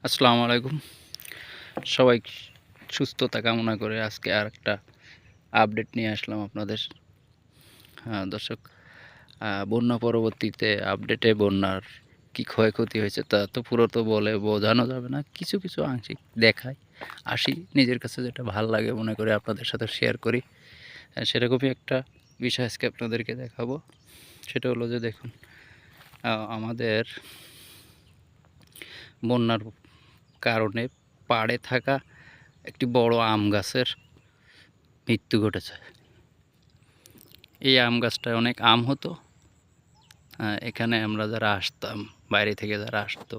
আসসালামু আলাইকুম। সবাই সুস্থতা কামনা করে আজকে আরেকটা আপডেট নিয়ে আসলাম আপনাদের। দর্শক, বন্যা পরবর্তীতে আপডেটে বন্যার কি ক্ষয়ক্ষতি হয়েছে তা তো পুরো তো বলে বোঝানো যাবে না। কিছু, কিছু আংশিক দেখাই। আসি নিজের কাছে যেটা ভাল লাগে মনে করে আপনাদের সাথে শেয়ার করি। সেরকমই একটা বিষয় আজকে আপনাদেরকে দেখাবো। সেটা হলো যে দেখুন, আমাদের বন্যার কারণে পাড়ে থাকা একটি বড় আম গাছের মৃত্যু ঘটেছে। এই আম গাছটায় অনেক আম হতো। এখানে আমরা যারা আসতাম, বাইরে থেকে যারা আসতো,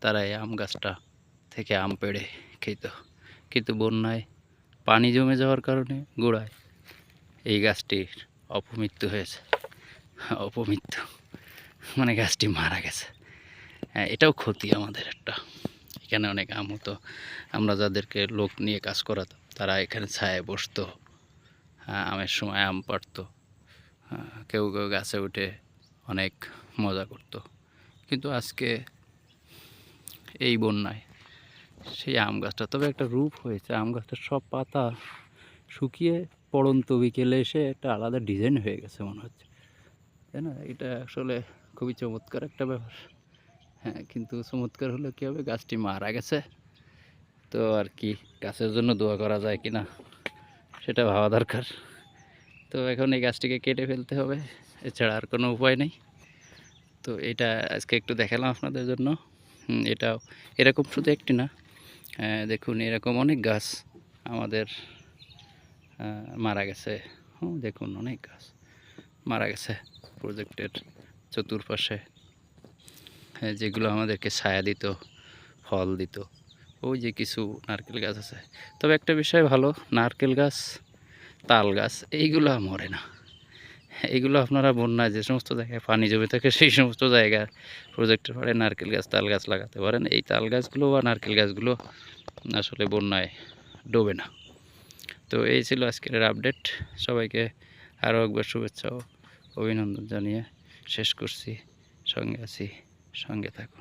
তারা এই আম গাছটা থেকে আম পেড়ে খেত। কিন্তু বন্যায় পানি জমে যাওয়ার কারণে গোড়ায় এই গাছটির অপমৃত্যু হয়েছে। অপমৃত্যু মানে গাছটি মারা গেছে। এটাও ক্ষতি আমাদের একটা। এখানে অনেক আম হতো। আমরা যাদেরকে লোক নিয়ে কাজ করাতাম, তারা এখানে ছায়ায় বসতো, আমের সময় আম পাড়তো। কেউ কেউ গাছে উঠে অনেক মজা করত। কিন্তু আজকে এই বন্যায় সেই আম গাছটা তবে একটা রূপ হয়েছে। আম গাছটার সব পাতা শুকিয়ে পড়ন্ত বিকেলে এসে একটা আলাদা ডিজাইন হয়ে গেছে মনে হচ্ছে, তাই না? এটা আসলে খুবই চমৎকার একটা ব্যাপার। হ্যাঁ, কিন্তু চমৎকার হলে কী হবে, গাছটি মারা গেছে। তো আর কি, গাছের জন্য দোয়া করা যায় কি না সেটা ভাবা দরকার। তো এখন এই গাছটিকে কেটে ফেলতে হবে, এছাড়া আর কোনো উপায় নেই। তো এটা আজকে একটু দেখালাম আপনাদের জন্য। এটাও এরকম শুধু একটি না, দেখুন এরকম অনেক গাছ আমাদের মারা গেছে। দেখুন অনেক গাছ মারা গেছে প্রজেক্টের চতুর্পাশে, যেগুলো আমাদেরকে ছায়া দিত, ফল দিত। ওই যে কিছু নারকেল গাছ আছে। তবে একটা বিষয় ভালো, নারকেল গাছ, তাল গাছ এইগুলো মরে না। এইগুলো আপনারা বন্যায় যে সমস্ত জায়গায় পানি জমে থাকে সেই সমস্ত জায়গায় প্রজেক্টের পাড়ে নারকেল গাছ, তাল গাছ লাগাতে পারেন। এই তাল গাছগুলো বা নারকেল গাছগুলো আসলে বন্যায় ডোবে না। তো এই ছিল আজকের আপডেট। সবাইকে আরও একবার শুভেচ্ছা ও অভিনন্দন জানিয়ে শেষ করছি। সঙ্গে আছি, সঙ্গে থাকুন।